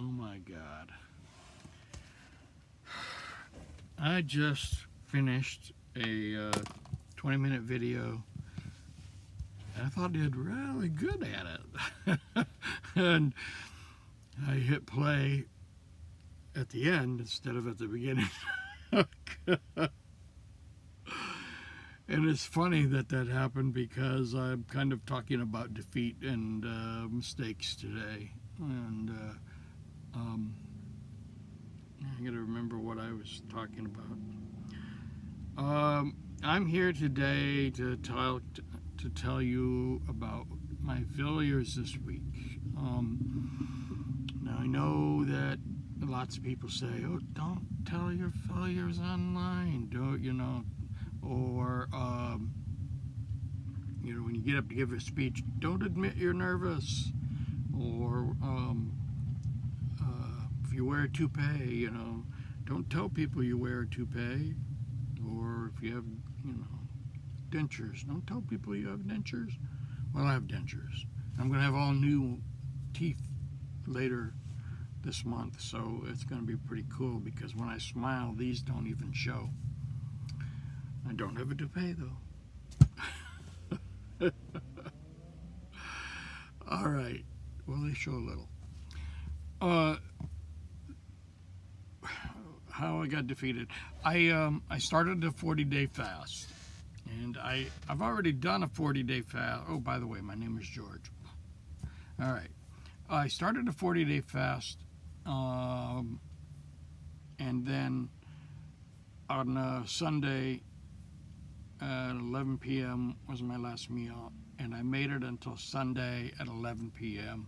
Oh my God. I just finished a 20-minute video, and I thought I did really good at it. And I hit play at the end instead of at the beginning. And it's funny that that happened because I'm kind of talking about defeat and mistakes today. And I gotta remember what I was talking about. I'm here today to tell you about my failures this week. Now I know that lots of people say, "Oh, don't tell your failures online," don't you know? Or when you get up to give a speech, don't admit you're nervous. Or if you wear a toupee, don't tell people you wear a toupee. Or if you have, dentures, don't tell people you have dentures. Well, I have dentures. I'm going to have all new teeth later this month, so it's going to be pretty cool because when I smile, these don't even show. I don't have a toupee, though. All right. Well, they show a little. How I got defeated. I started a 40-day fast, and I've already done a 40-day fast. Oh, by the way, my name is George. All right. I started a 40-day fast, and then on Sunday at 11 p.m. was my last meal, and I made it until Sunday at 11 p.m.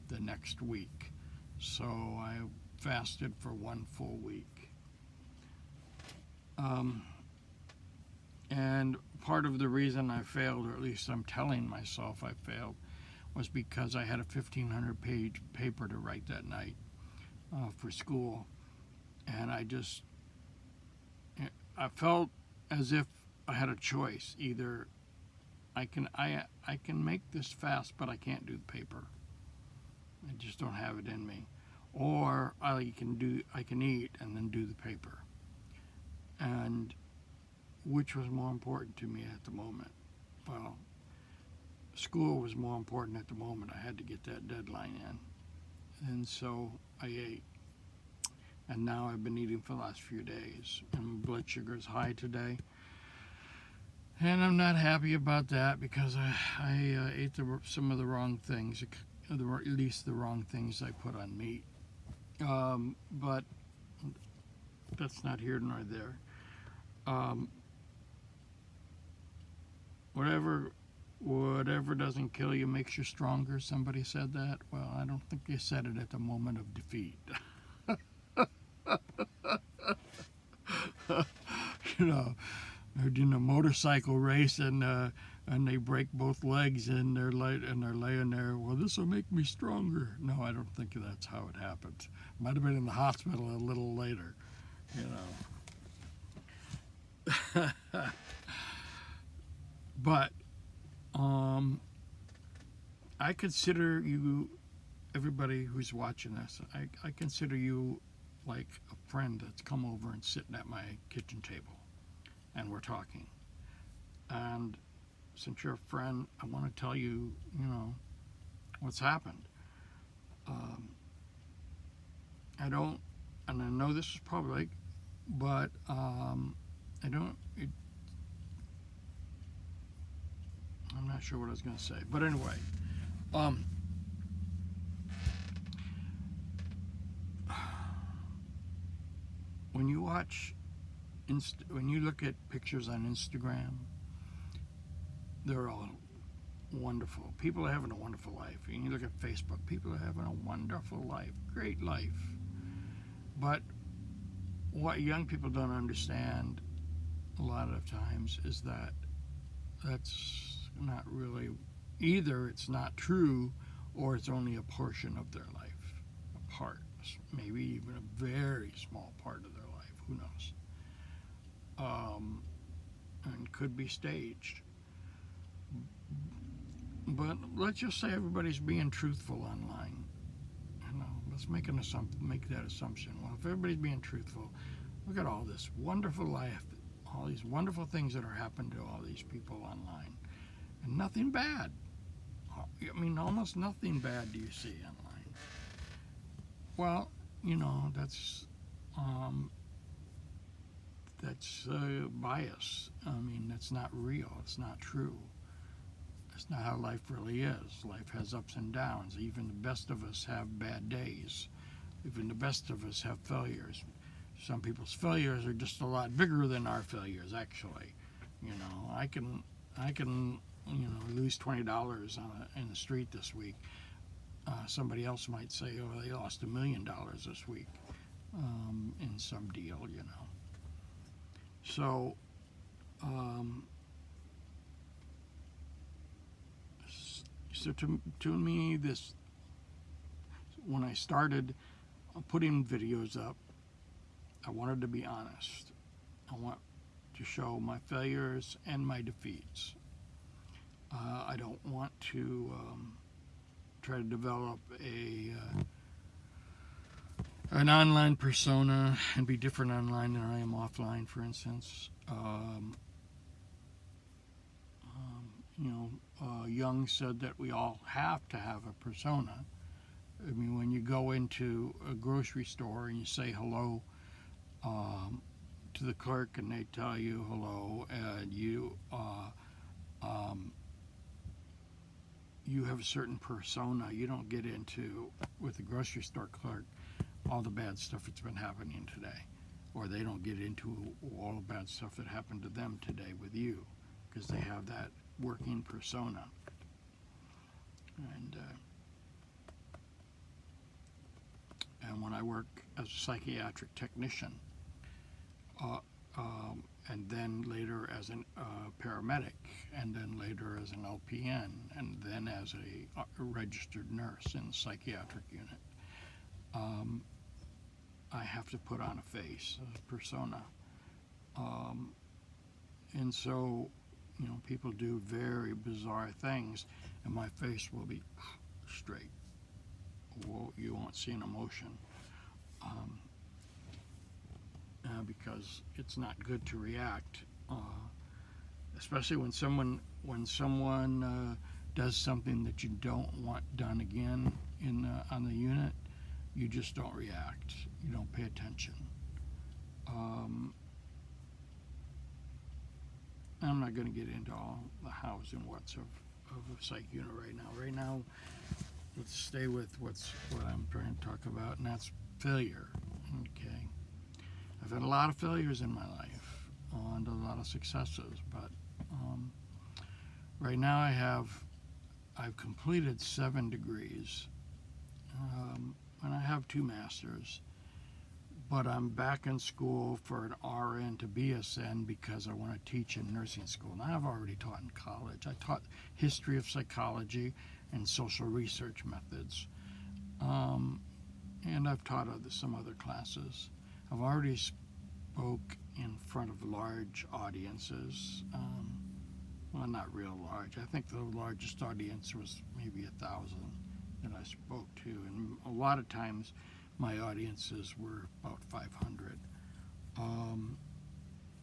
the next week. So I fasted for one full week. And part of the reason I failed, or at least I'm telling myself I failed, was because I had a 1,500-page paper to write that night for school, and I felt as if I had a choice. Either I can make this fast, but I can't do the paper. I just don't have it in me. Or I can eat and then do the paper. And which was more important to me at the moment? Well, school was more important at the moment. I had to get that deadline in. And so I ate. And now I've been eating for the last few days. And my blood sugar is high today. And I'm not happy about that because I ate some of the wrong things, at least the wrong things I put on meat. But that's not here nor there. Whatever doesn't kill you makes you stronger. Somebody said that. Well, I don't think they said it at the moment of defeat. They're doing a motorcycle race and they break both legs and they're laying there. Well, this will make me stronger. No, I don't think that's how it happened. Might have been in the hospital a little later. But I consider you, everybody who's watching this, I consider you like a friend that's come over and sitting at my kitchen table, and we're talking. And since you're a friend, I want to tell you, what's happened. I don't, and I know this is public, but I'm not sure what I was going to say. But anyway, when you watch, when you look at pictures on Instagram, they're all wonderful. People are having a wonderful life. And you look at Facebook, people are having a wonderful life, great life. But what young people don't understand a lot of times is that that's not really, either it's not true or it's only a portion of their life, a part, maybe even a very small part of their life, who knows, and could be staged. But let's just say everybody's being truthful online. Let's make make that assumption. Well, if everybody's being truthful, look at all this wonderful life, all these wonderful things that are happening to all these people online, and nothing bad. I mean, almost nothing bad do you see online. Well, that's bias. I mean, that's not real. It's not true. That's not how life really is. Life has ups and downs. Even the best of us have bad days. Even the best of us have failures. Some people's failures are just a lot bigger than our failures, actually. I can lose $20 in the street this week. Somebody else might say, oh, they lost $1 million this week in some deal, So, to me, when I started putting videos up, I wanted to be honest. I want to show my failures and my defeats. I don't want to try to develop an online persona and be different online than I am offline, for instance. Jung said that we all have to have a persona. I mean, when you go into a grocery store and you say hello to the clerk and they tell you hello, and you have a certain persona. You don't get into, with the grocery store clerk, all the bad stuff that's been happening today, or they don't get into all the bad stuff that happened to them today with you, because they have that working persona. And when I work as a psychiatric technician, and then later as a paramedic, and then later as an LPN, and then as a registered nurse in the psychiatric unit, I have to put on a face, a persona. And so, people do very bizarre things, and my face will be straight. Well, you won't see an emotion. Because it's not good to react, especially when someone does something that you don't want done again on the unit. You just don't react. You don't pay attention. I'm not going to get into all the hows and whats of a psych unit right now. Right now, let's stay with what I'm trying to talk about, and that's failure. Okay. I've had a lot of failures in my life and a lot of successes, but right now I've completed 7 degrees, and I have 2 masters, but I'm back in school for an RN to BSN because I want to teach in nursing school. Now, I've already taught in college. I taught history of psychology and social research methods, and I've taught some other classes. I've already spoke in front of large audiences. Well, not real large. I think the largest audience was maybe 1,000 that I spoke to, and a lot of times my audiences were about 500.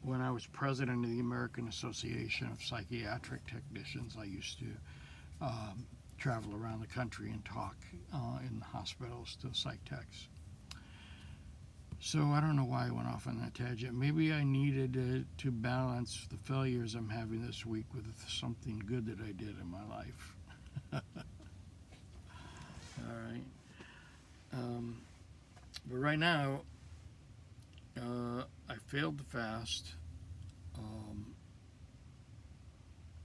When I was president of the American Association of Psychiatric Technicians, I used to travel around the country and talk in the hospitals to psych techs. So I don't know why I went off on that tangent. Maybe I needed to balance the failures I'm having this week with something good that I did in my life. All right. But right now, I failed the fast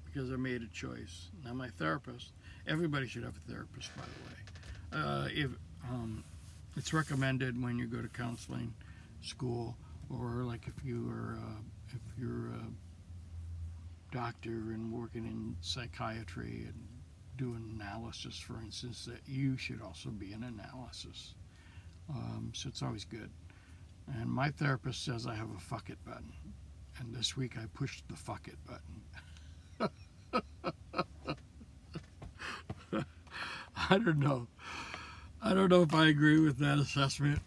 because I made a choice. Now, my therapist, everybody should have a therapist, by the way. It's recommended when you go to counseling school, or like if you're a doctor and working in psychiatry and doing analysis, for instance, that you should also be an analysis. So it's always good. And my therapist says I have a fuck it button, and this week I pushed the fuck it button. I don't know. I don't know if I agree with that assessment.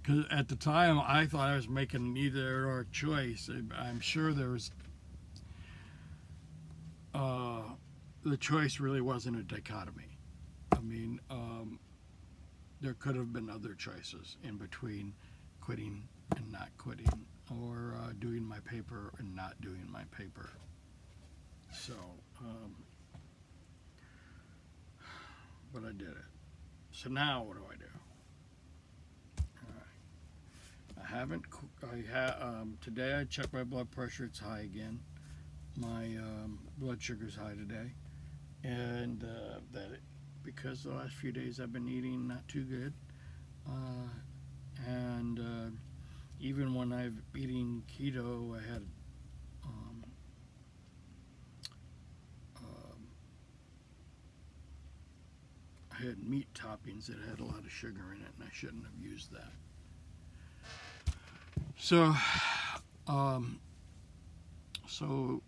Because at the time, I thought I was making an either or choice. I'm sure there was, uh, the choice really wasn't a dichotomy. I mean, there could have been other choices in between quitting and not quitting, or doing my paper and not doing my paper. So, but I did it. So now what do I do? I haven't. Today I checked my blood pressure. It's high again. My blood sugar's high today, and because the last few days I've been eating not too good, and even when I've eating keto, um, um, I had meat toppings that had a lot of sugar in it, and I shouldn't have used that. So, um, so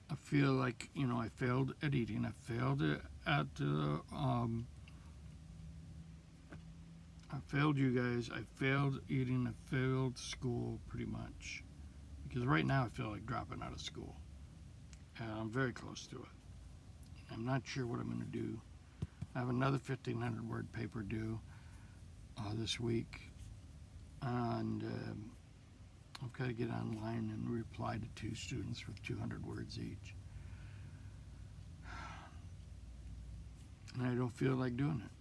I feel like I failed at eating. I failed at I failed you guys. I failed eating. I failed school pretty much because right now I feel like dropping out of school, and I'm very close to it. I'm not sure what I'm going to do. I have another 1,500 word paper due this week, and I've got to get online and reply to 2 students with 200 words each. And I don't feel like doing it.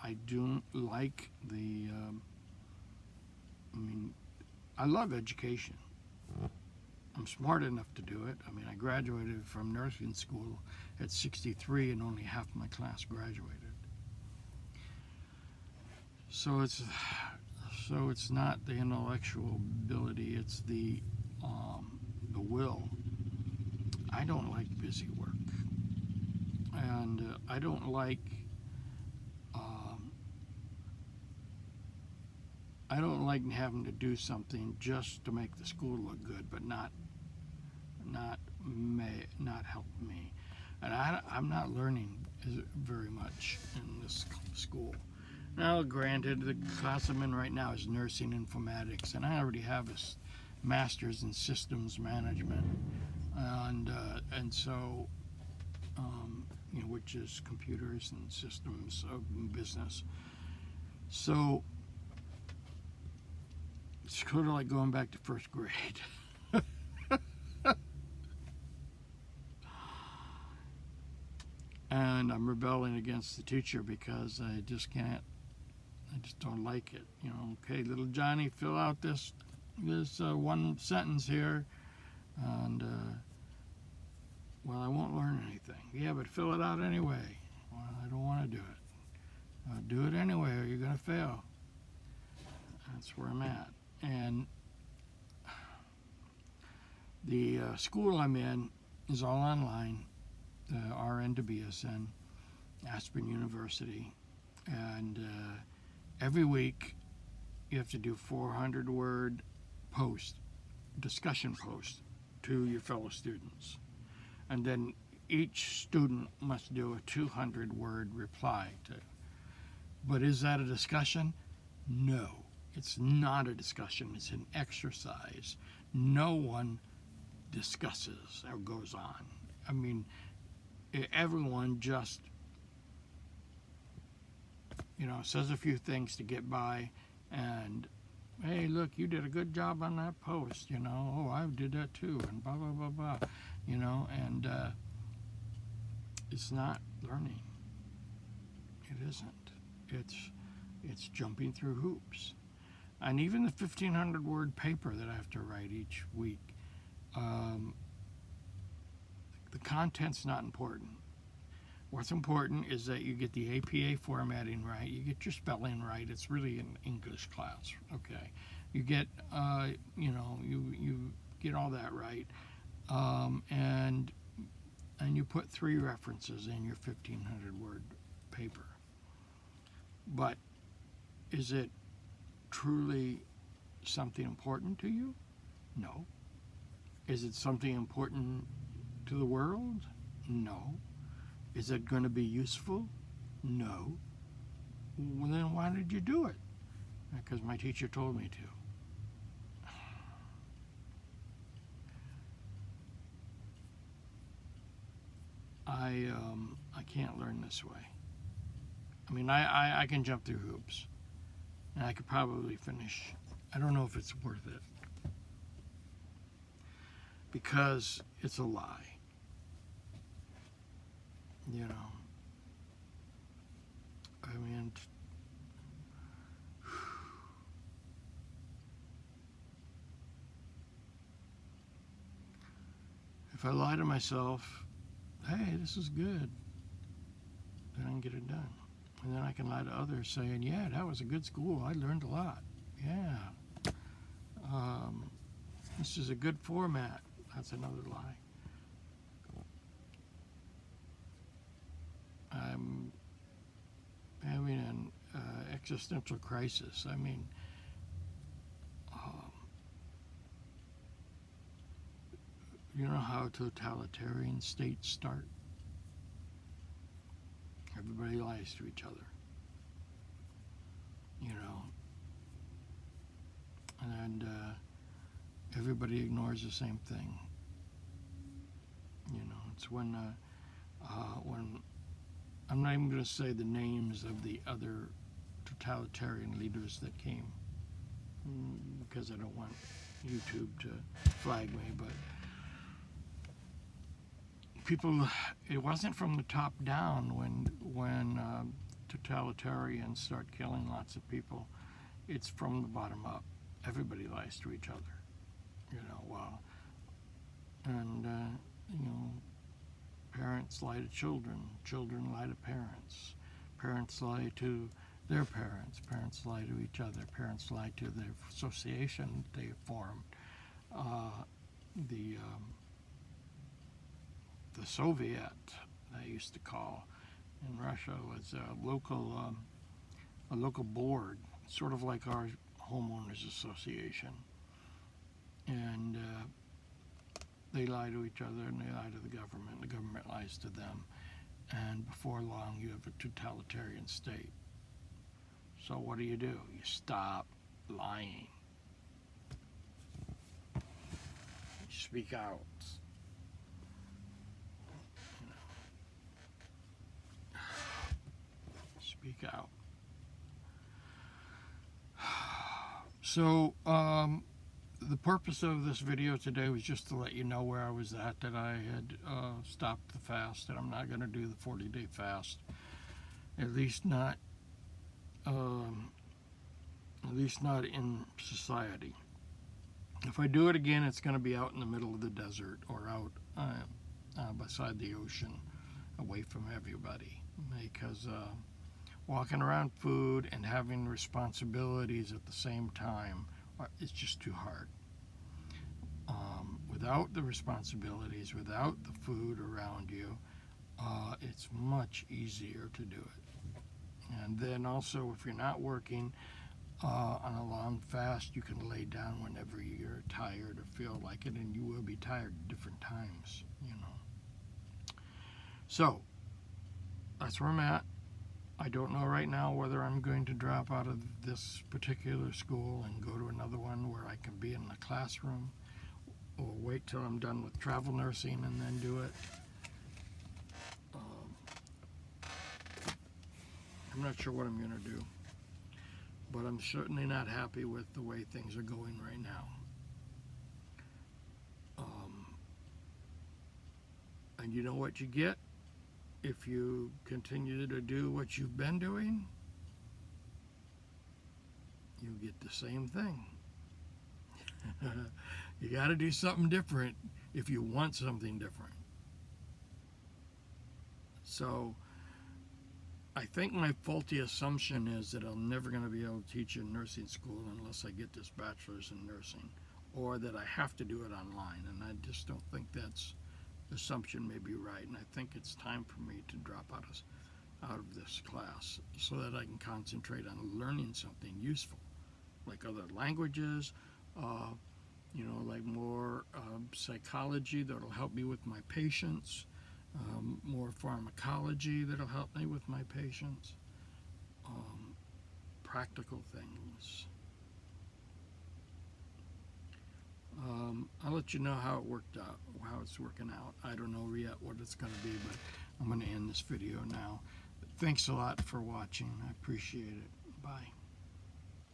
I don't like I love education. I'm smart enough to do it. I mean, I graduated from nursing school at 63 and only half my class graduated. So it's not the intellectual ability, it's the will. I don't like busy work. And I don't like having to do something just to make the school look good, but not help me. And I'm not learning very much in this school. Now, granted, the class I'm in right now is nursing informatics, and I already have a master's in systems management, and so which is computers and systems of business. So it's sort of like going back to first grade. And I'm rebelling against the teacher because I just don't like it. Okay, little Johnny, fill out this one sentence here, and well, I won't learn anything. Yeah, but fill it out anyway. Well, I don't want to do it. Do it anyway, or you're gonna fail. That's where I'm at. And the school I'm in is all online, the RN to BSN, Aspen University, and every week you have to do 400-word discussion post to your fellow students, and then each student must do a 200-word reply to. But is that a discussion? No, it's not a discussion. It's an exercise. No one discusses or goes on. I mean, everyone just says a few things to get by, and hey, look, you did a good job on that post. Oh, I did that too, and blah blah blah blah. And it's not learning. It isn't. It's jumping through hoops. And even the 1,500-word paper that I have to write each week, the content's not important. What's important is that you get the APA formatting right, you get your spelling right. It's really an English class, okay? You get, you get all that right, and you put 3 references in your 1,500-word paper. But is it truly something important to you? No. Is it something important to the world? No. Is it going to be useful? No. Well, then why did you do it? Because my teacher told me to. I can't learn this way. I mean, I can jump through hoops, and I could probably finish. I don't know if it's worth it because it's a lie. You know, I mean, if I lie to myself, hey, this is good, then I can get it done. And then I can lie to others saying, yeah, that was a good school. I learned a lot. Yeah. This is a good format. That's another lie. I'm having an existential crisis. I mean, you know how totalitarian states start? Everybody lies to each other. You know, and everybody ignores the same thing. You know, it's when I'm not even going to say the names of the other totalitarian leaders that came because I don't want YouTube to flag me, but people, it wasn't from the top down when totalitarians start killing lots of people. It's from the bottom up. Everybody lies to each other, you know. Well, and you know, parents lie to children, children lie to parents, parents lie to their parents, parents lie to each other, parents lie to the association they formed. The Soviet, they used to call in Russia, was a local board, sort of like our homeowners association, and they lie to each other and they lie to the government lies to them, and before long you have a totalitarian state. So what do? You stop lying. You speak out. You know. Speak out. So the purpose of this video today was just to let you know where I was at, that I had stopped the fast, and I'm not going to do the 40-day fast, at least not in society. If I do it again, it's going to be out in the middle of the desert or out beside the ocean, away from everybody, because walking around food and having responsibilities at the same time, it's just too hard. Without the responsibilities, without the food around you, it's much easier to do it. And then also, if you're not working on a long fast, you can lay down whenever you're tired or feel like it, and you will be tired at different times, you know. So, that's where I'm at. I don't know right now whether I'm going to drop out of this particular school and go to another one where I can be in the classroom, or wait till I'm done with travel nursing and then do it. I'm not sure what I'm going to do, but I'm certainly not happy with the way things are going right now. And you know what you get if you continue to do what you've been doing? You get the same thing. You got to do something different if you want something different. So I think my faulty assumption is that I'm never going to be able to teach in nursing school unless I get this bachelor's in nursing, or that I have to do it online, and I just don't think that's assumption may be right, and I think it's time for me to drop out of this class so that I can concentrate on learning something useful, like other languages, you know, like more psychology that'll help me with my patients, more pharmacology that'll help me with my patients, practical things. I'll let you know how it worked out, how it's working out. I don't know yet what it's going to be, but I'm going to end this video now. Thanks a lot for watching. I appreciate it. Bye.